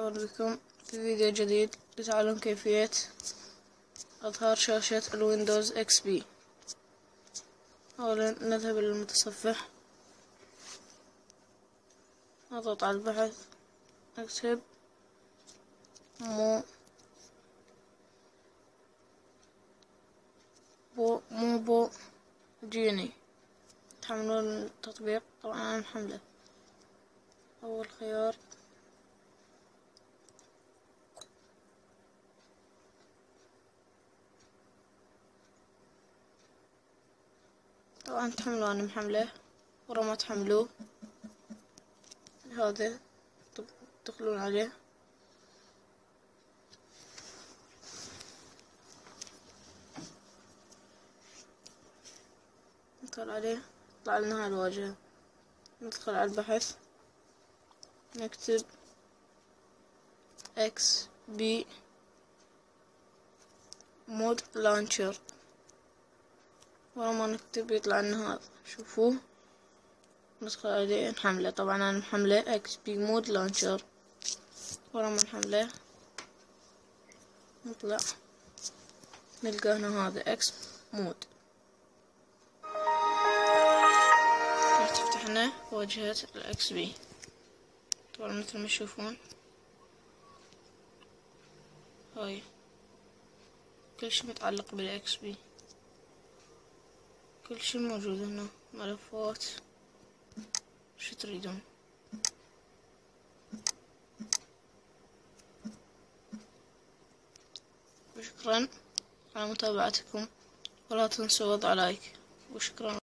مرحبا بكم في فيديو جديد لتعلم كيفية إظهار شاشة الويندوز اكس بي. أولا نذهب إلى المتصفح، نضغط على البحث، نكتب موبو جيني. تحملون التطبيق، طبعا أنا محمله. أول خيار طبعا تحملوه، أنا محمله. ورا ما تحملوه هذا تدخلون عليه، ندخل عليه، يطلع لنا هالواجهة. ندخل على البحث، نكتب اكس بي مود لانشر. ورا ما نكتب يطلع لنا هذا، شوفوه. ندخل عليه نحمله، طبعا انا محمله اكس بي مود لانشر. ورا ما نحمله نطلع نلقى هنا هذا اكس مود. راح تفتح لنا واجهة الاكس بي. طبعا مثل ما تشوفون هاي كل شي متعلق بالاكس بي، كل شي موجود هنا، ملفات، شو تريدون. وشكرا على متابعتكم، ولا تنسوا وضع لايك، وشكرا.